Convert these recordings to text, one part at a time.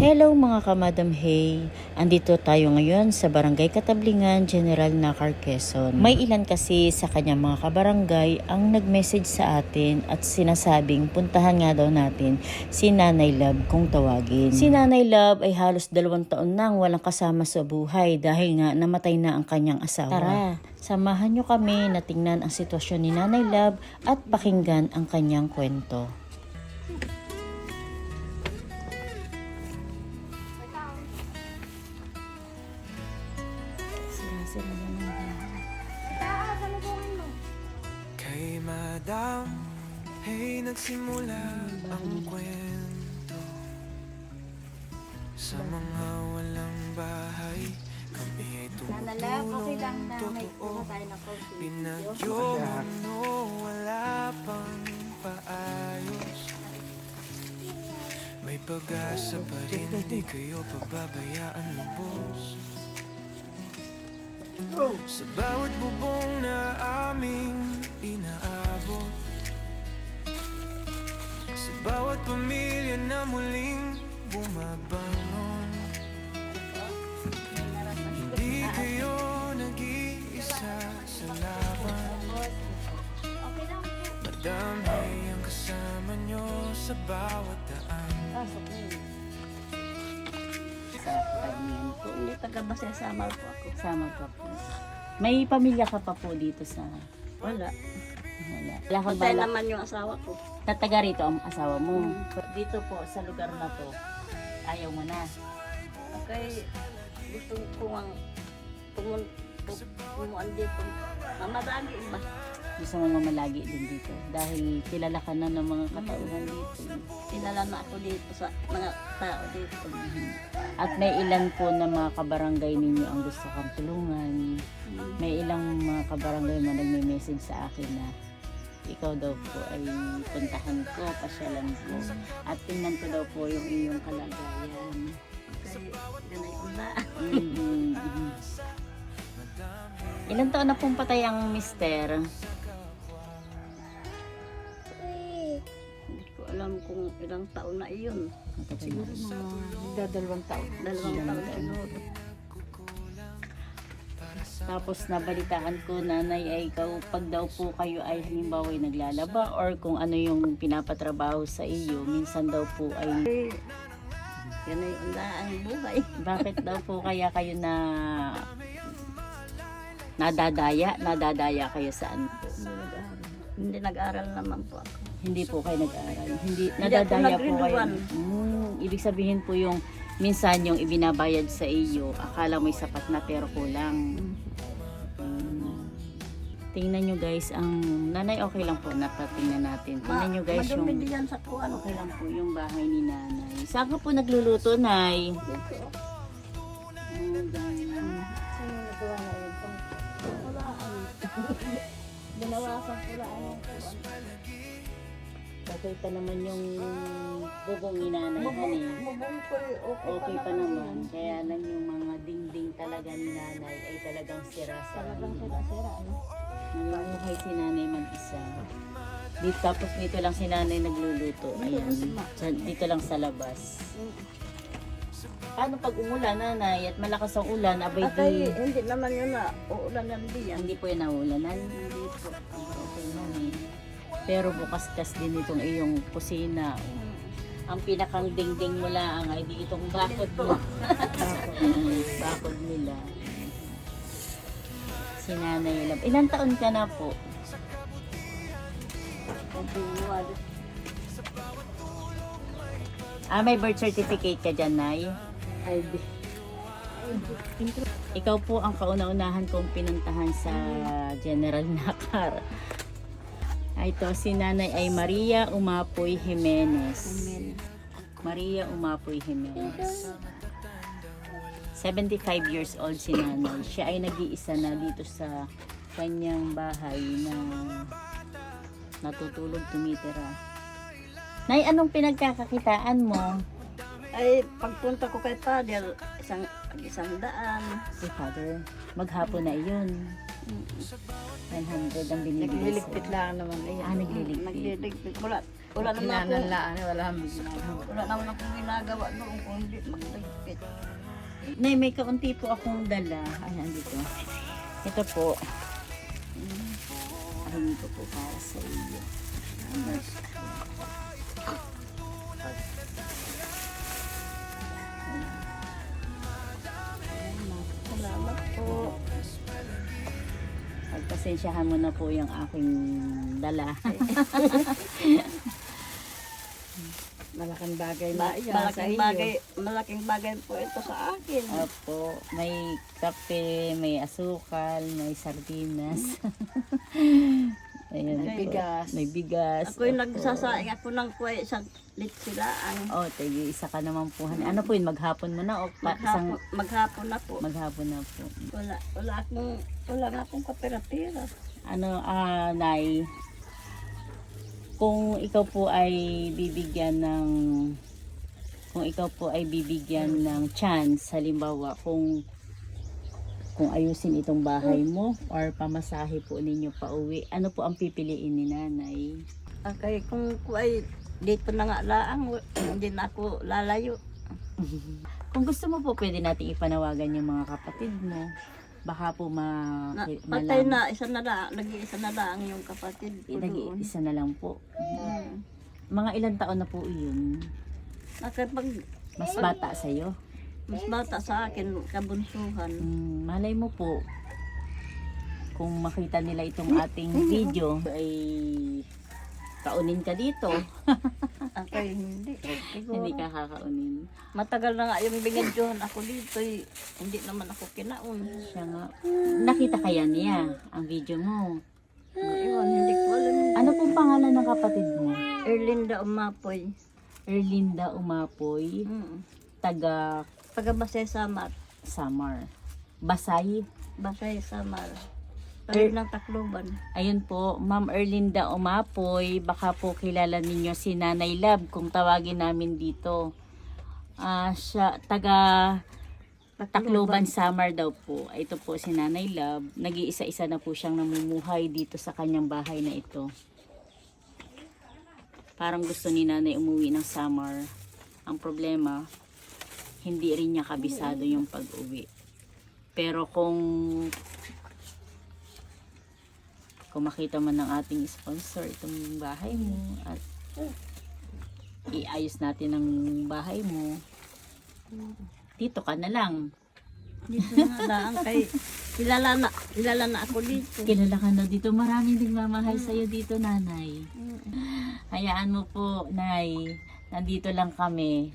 Hello mga kamadam hey! Andito tayo ngayon sa Barangay Katablingan, General Nakar, Quezon. May ilan kasi sa kanyang mga kabarangay ang nag-message sa atin at sinasabing puntahan nga daw natin si Nanay Love kung tawagin. Si Nanay Love ay halos 2 taon nang walang kasama sa buhay dahil nga namatay na ang kanyang asawa. Tara, samahan nyo kami na tingnan ang sitwasyon ni Nanay Love at pakinggan ang kanyang kwento. Kay Madam, hey, nagsimula ang kwento. Sa mga walang bahay, kami ay tumutulong totoo. Pinagyo mo, wala pang paayos. May pag-asa pa rin, di kayo pababayaan mo, boss. Sa bawat bubong na aming inaabot, sa bawat pamilya na muling bumabangon, hindi kayo nag-iisa sa laban. Madami ang kasama nyo sa bawat daan. Sa kanya po. Hindi taga-basa, sama po ako. Sama pa po. May pamilya ka pa po dito sa... Wala. Wala. Wala kang Patay balak. naman yung asawa ko. Tataga rito ang asawa mo. Dito po sa lugar na to, ayaw mo na. Okay, gusto ko ang tumuan dito. Mamarami iba. Gusto mo mamalagi din dito. Dahil kilala ka na ng mga katauhan dito. Pinala na ako dito sa mga tao dito. At may ilan po na mga kabarangay ninyo ang gusto kang tulungan. May ilang mga kabarangay na nagme-message sa akin na ikaw daw po ay puntahan ko, pasyalan ko. At tingnan ko daw po yung iyong kalagayan. Okay, ganay una. Ilan taon na pong patay ang mister? Hindi ko alam kung ilang taon na iyon. Siguro mga 2 taon. 2 taon siguro. Tapos nabalitaan ko, nanay, ay ikaw, pag daw po kayo ay halimbawa ay naglalaba or kung ano yung pinapatrabaho sa iyo, minsan daw po ay... Ganay una ang buhay. Bakit daw po kaya kayo na nadadaya kayo saan po? Hindi nag-aral naman po ako. Hindi po kayo nag-aaral. Hindi, Hindi nadadaya ako po kayo. nag-grade Ibig sabihin po yung minsan yung ibinabayad sa iyo, akala mo'y sapat na pero kulang. Tingnan nyo guys, ang nanay okay lang po, napatingnan natin. Tingnan nyo guys yung... Madumi diyan sa kuwan. Okay lang po yung bahay ni nanay. Saan ka po nagluluto, nay? Dito. Sino nagawa na yun? Wala. Binawasan ko lang ang kuwan. Okay pa naman yung bubong ni nanay, honey. Mabong ko Okay pa naman. Kaya lang yung mga dingding talaga ni nanay ay talagang sira-sira. Talagang sira-sira. Nangunguhay si nanay mag-isa. Dito, tapos dito lang si nanay nagluluto. Ayan. Dito lang sa labas. Paano pag umulan, nanay, at malakas ang ulan, abay Atay, di... hindi naman yun na uulanan diyan. Hindi po yan naulanan. Hindi po. Okay, honey. Pero bukas-kas din itong iyong kusina. Ang pinakang dingding mo lang ay di itong bakod mo. Bakod nila. Si Nanay Love. Ilang taon ka na po? May birth certificate ka dyan, Nay? Ikaw po ang kauna-unahan kong pinuntahan sa General Nakar. Ito, si Nanay ay Maria Umapoy Jimenez. Maria Umapoy Jimenez. 75 years old si nanay. Siya ay nag-iisa na dito sa kanyang bahay na natutulog, tumitira. Nay, anong pinagkakakitaan mo? Ay, pagpunta ko kay Father, isang daan. Si Father, maghapon na iyon. 100 ang binibigay Nagliligpit lang naman. Ah, nagliligpit. Nagliligpit. Wala. Wala naman ako. Wala Wala naman akong ginagawa noon kung hindi magligpit. Nay, may kaunti po akong dala. Ayan, dito. Ito po. Ahin ko po para sa iyo. Salamat po. Pagpasensyahan mo na po yung aking dala. Malaking bagay na yan sa Malaking bagay po ito sa akin. Opo, may kape, may asukal, may sardinas. Ayan May po. bigas. May bigas. Ako yung Opo. nagsasaing ako ng kuya isang litsilaan. Oh, tayo isa ka naman po. Ano po yun, maghapon mo na o Maghapon na po. maghapon na po. Wala nga akong kapera-pera. Ano, Nay, kung ikaw po ay bibigyan ng chance, halimbawa kung ayusin itong bahay mo or pamasahe po ninyo pa uwi, ano po ang pipiliin ni nanay? Okay, kung ay dito na nga laang, hindi na ako lalayo. Kung gusto mo po, pwede nating ipanawagan yung mga kapatid mo. Baka po Patay na, nag-iisa na lang yung kapatid ko doon. Nag-iisa na lang po. Hmm. Mga ilang taon na po yun? Mas bata sa'yo? Mas bata sa akin, kabunsuhan. Malay mo po, kung makita nila itong ating video, ay kaunin ka dito. Okay, hindi. Siguro. Hindi ka kakaunin. Matagal na nga yung binadyohan ako dito. Hindi naman ako kinaon. Siya nga. Nakita kaya niya ang video mo. Ngayon, hindi ko alam. Ano pong pangalan ng kapatid mo? Erlinda Umapoy. Erlinda Umapoy, taga Pagabasay Samar. Samar. Basay. Basay Samar. Tayo ng Tacloban. Ayun po, Ma'am Erlinda Umapoy, baka po kilala ninyo si Nanay Lab kung tawagin namin dito. Siya, taga Tacloban, Samar daw po. Ito po si Nanay Lab. Nag-iisa-isa na po siyang namumuhay dito sa kanyang bahay na ito. Parang gusto ni Nanay umuwi ng Samar. Ang problema, hindi rin niya kabisado yung pag-uwi. Pero kung makita man ng ating sponsor itong bahay mo at iayos natin ang bahay mo, dito ka na lang. Dito na lang kay kilala na ako dito. Kilala ka na dito. Maraming nagmamahal sa'yo dito, Nanay. Hayaan mo po, Nay. Nandito lang kami.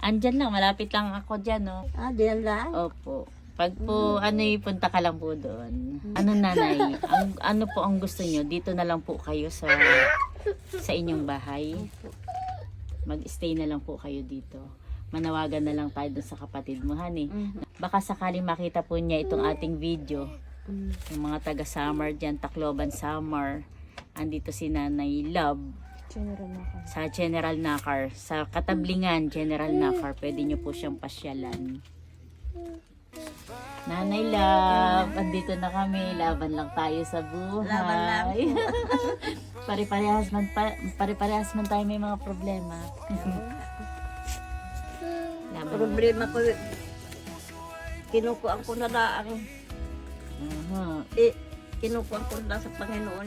Andyan lang, malapit lang ako dyan, no? Diyan lang. Opo. Pag po, punta ka lang po doon. Ano, Nanay? Ano po ang gusto nyo? Dito na lang po kayo sa inyong bahay. Mag-stay na lang po kayo dito. Manawagan na lang tayo doon sa kapatid mo, honey. Baka sakaling makita po niya itong ating video. Yung mga taga Samar dyan, Tacloban, Samar. Andito si Nanay Love. Sa General Nakar. Sa Katablingan, General Nakar. Pwede nyo po siyang pasyalan. Nanay Love, andito na kami. Laban lang tayo sa buhay. Laban lang. Pare-parehas man tayo may mga problema. Laban lang. Problema ko, kinukuha ko na lang. Aha. Kinukuha ko na sa Panginoon.